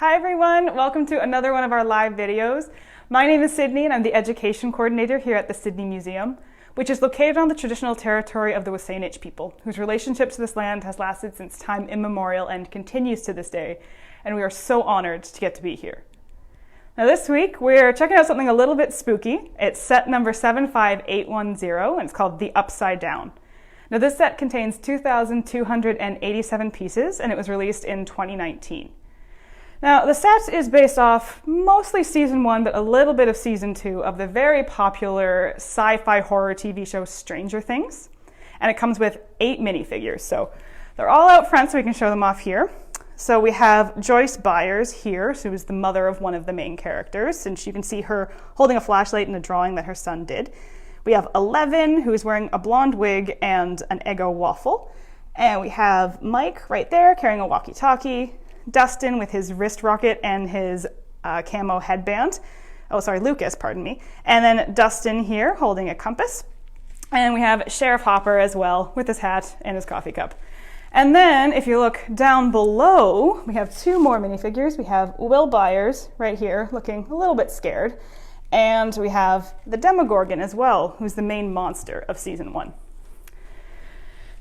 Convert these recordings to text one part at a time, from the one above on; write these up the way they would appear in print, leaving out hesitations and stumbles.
Hi everyone, welcome to another one of our live videos. My name is Sidney and I'm the Education Coordinator here at the Sidney Museum, which is located on the traditional territory of the Wasanich people, whose relationship to this land has lasted since time immemorial and continues to this day, and we are so honored to get to be here. Now this week we're checking out something a little bit spooky. It's set number 75810 and it's called The Upside Down. Now this set contains 2,287 pieces and it was released in 2019. Now, the set is based off mostly season 1, but a little bit of season 2 of the very popular sci-fi horror TV show Stranger Things. And it comes with 8 minifigures. So they're all out front so we can show them off here. So we have Joyce Byers here, who is the mother of one of the main characters. And you can see her holding a flashlight in a drawing that her son did. We have Eleven, who is wearing a blonde wig and an Eggo waffle. And we have Mike right there carrying a walkie-talkie. Dustin with his wrist rocket and his camo headband. Oh, sorry, Lucas, pardon me. And then Dustin here holding a compass. And we have Sheriff Hopper as well with his hat and his coffee cup. And then if you look down below, we have 2 more minifigures. We have Will Byers right here looking a little bit scared. And we have the Demogorgon as well, who's the main monster of season 1.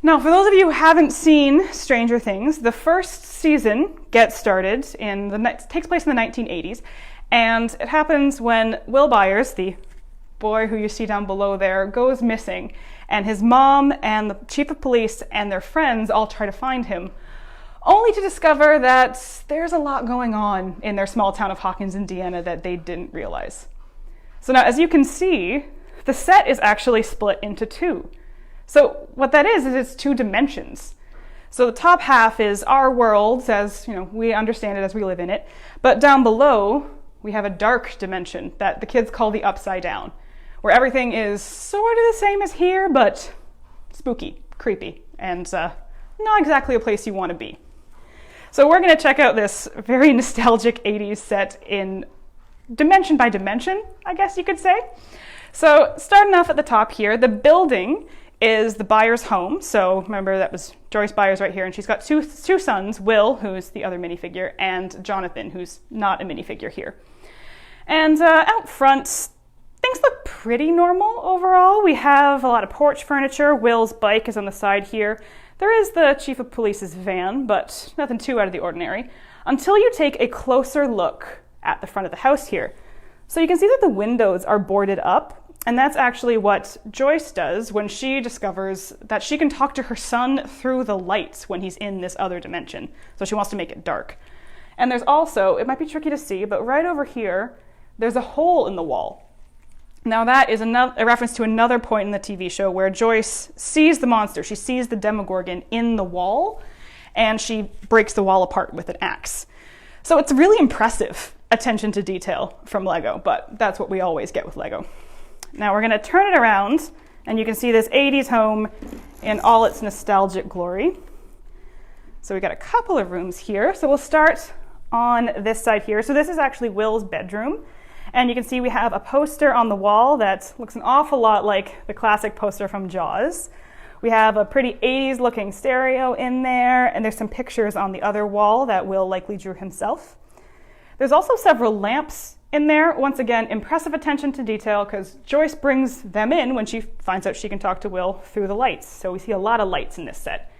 Now, for those of you who haven't seen Stranger Things, the first season gets started takes place in the 1980s, and it happens when Will Byers, the boy who you see down below there, goes missing, and his mom and the chief of police and their friends all try to find him, only to discover that there's a lot going on in their small town of Hawkins, Indiana that they didn't realize. So now, as you can see, the set is actually split into 2. So what that is it's 2 dimensions. So the top half is our world as we understand it as we live in it. But down below, we have a dark dimension that the kids call the Upside Down, where everything is sort of the same as here, but spooky, creepy, and not exactly a place you want to be. So we're going to check out this very nostalgic 80s set in dimension by dimension, I guess you could say. So starting off at the top here, the building is the Byers home. So remember, that was Joyce Byers right here, and she's got two sons, Will, who's the other minifigure, and Jonathan, who's not a minifigure here. And out front, things look pretty normal overall. We have a lot of porch furniture. Will's bike is on the side here. There is the chief of police's van, but nothing too out of the ordinary, until you take a closer look at the front of the house here. So you can see that the windows are boarded up. And that's actually what Joyce does when she discovers that she can talk to her son through the lights when he's in this other dimension. So she wants to make it dark. And there's also, it might be tricky to see, but right over here, there's a hole in the wall. Now that is a reference to another point in the TV show where Joyce sees the monster. She sees the Demogorgon in the wall, and she breaks the wall apart with an axe. So it's really impressive attention to detail from Lego, but that's what we always get with Lego. Now we're going to turn it around, and you can see this 80s home in all its nostalgic glory. So we've got a couple of rooms here. So we'll start on this side here. So this is actually Will's bedroom. And you can see we have a poster on the wall that looks an awful lot like the classic poster from Jaws. We have a pretty 80s looking stereo in there, and there's some pictures on the other wall that Will likely drew himself. There's also several lamps in there. Once again, impressive attention to detail because Joyce brings them in when she finds out she can talk to Will through the lights. So we see a lot of lights in this set.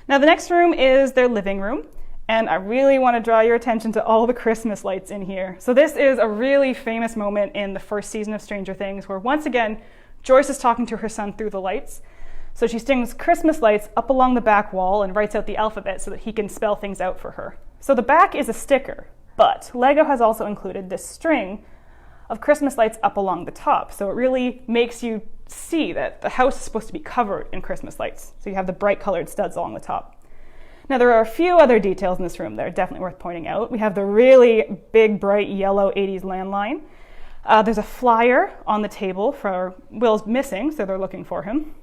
Now the next room is their living room, and I really want to draw your attention to all the Christmas lights in here. So this is a really famous moment in the first season of Stranger Things where once again, Joyce is talking to her son through the lights. So she stings Christmas lights up along the back wall and writes out the alphabet so that he can spell things out for her. So the back is a sticker. But Lego has also included this string of Christmas lights up along the top. So it really makes you see that the house is supposed to be covered in Christmas lights. So you have the bright colored studs along the top. Now there are a few other details in this room that are definitely worth pointing out. We have the really big, bright yellow 80s landline. There's a flyer on the table for Will's missing, so they're looking for him.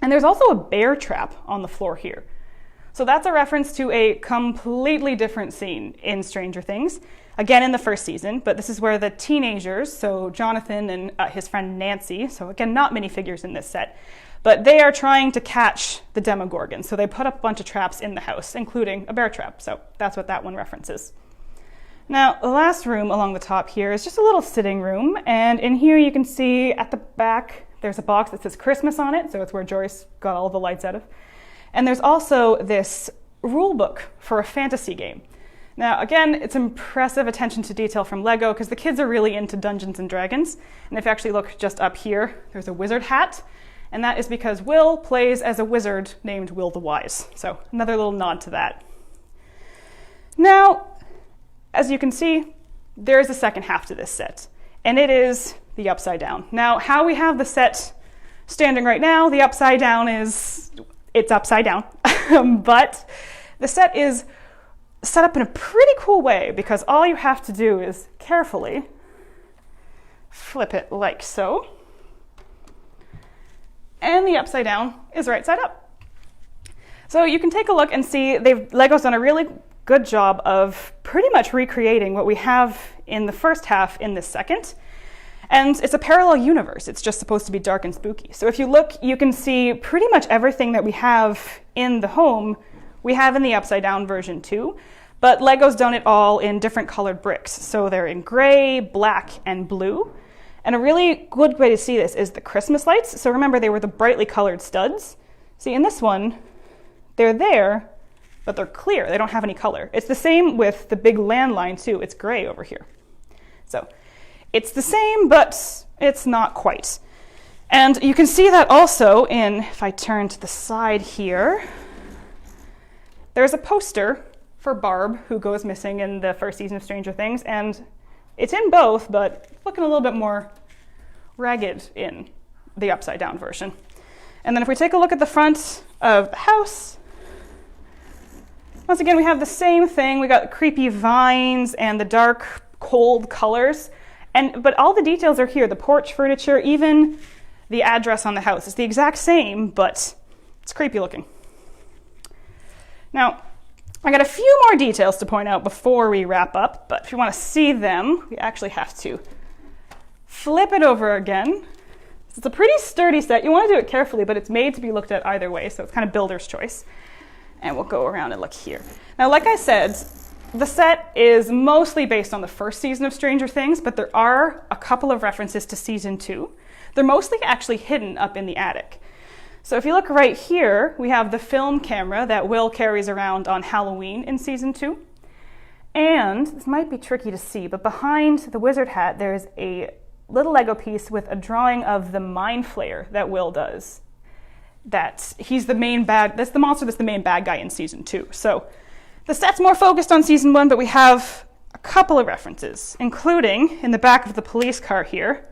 And there's also a bear trap on the floor here. So that's a reference to a completely different scene in Stranger Things, again in the first season, but this is where the teenagers, so Jonathan and his friend Nancy, so again not many figures in this set, but they are trying to catch the Demogorgon. So they put up a bunch of traps in the house, including a bear trap, so that's what that one references. Now, the last room along the top here is just a little sitting room, and in here you can see at the back there's a box that says Christmas on it, so it's where Joyce got all the lights out of. And there's also this rule book for a fantasy game. Now, again, it's impressive attention to detail from Lego because the kids are really into Dungeons and Dragons. And if you actually look just up here, there's a wizard hat, and that is because Will plays as a wizard named Will the Wise. So another little nod to that. Now, as you can see, there is a second half to this set, and it is the Upside Down. Now, how we have the set standing right now, the Upside Down it's upside down, but the set is set up in a pretty cool way because all you have to do is carefully flip it like so, and the Upside Down is right side up. So you can take a look and see Lego's done a really good job of pretty much recreating what we have in the first half in this second. And it's a parallel universe. It's just supposed to be dark and spooky. So if you look, you can see pretty much everything that we have in the home, we have in the Upside Down version too. But Lego's done it all in different colored bricks. So they're in gray, black, and blue. And a really good way to see this is the Christmas lights. So remember, they were the brightly colored studs. See, in this one, they're there, but they're clear. They don't have any color. It's the same with the big landline too. It's gray over here. So it's the same, but it's not quite. And you can see that also in, if I turn to the side here, there's a poster for Barb, who goes missing in the first season of Stranger Things, and it's in both, but looking a little bit more ragged in the Upside Down version. And then if we take a look at the front of the house, once again, we have the same thing. We got creepy vines and the dark, cold colors. But all the details are here. The porch furniture, even the address on the house. It's the exact same, but it's creepy looking. Now, I got a few more details to point out before we wrap up, but if you want to see them, we actually have to flip it over again. It's a pretty sturdy set. You want to do it carefully, but it's made to be looked at either way, so it's kind of builder's choice. And we'll go around and look here. Now, like I said, the set is mostly based on the first season of Stranger Things, but there are a couple of references to season 2. They're mostly actually hidden up in the attic. So if you look right here, we have the film camera that Will carries around on Halloween in season 2. And this might be tricky to see, but behind the wizard hat, there's a little Lego piece with a drawing of the mind flayer that Will does. That's the monster that's the main bad guy in season 2. So the set's more focused on season 1, but we have a couple of references, including in the back of the police car here,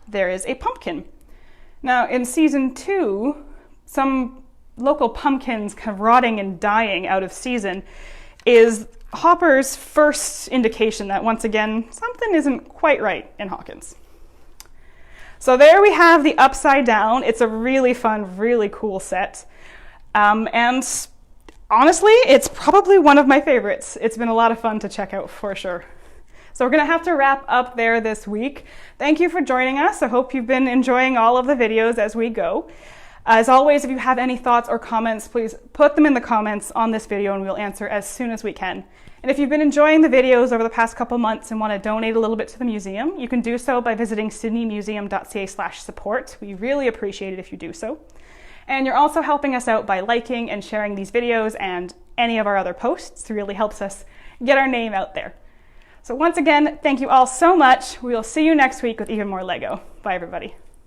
there is a pumpkin. Now in season 2, some local pumpkins kind of rotting and dying out of season is Hopper's first indication that once again, something isn't quite right in Hawkins. So there we have the Upside Down. It's a really fun, really cool set. And honestly, it's probably one of my favorites. It's been a lot of fun to check out for sure. So we're going to have to wrap up there this week. Thank you for joining us. I hope you've been enjoying all of the videos as we go. As always, if you have any thoughts or comments, please put them in the comments on this video and we'll answer as soon as we can. And if you've been enjoying the videos over the past couple months and want to donate a little bit to the museum, you can do so by visiting sydneymuseum.ca/support. We really appreciate it if you do so. And you're also helping us out by liking and sharing these videos and any of our other posts. It really helps us get our name out there. So once again, thank you all so much. We will see you next week with even more Lego. Bye, everybody.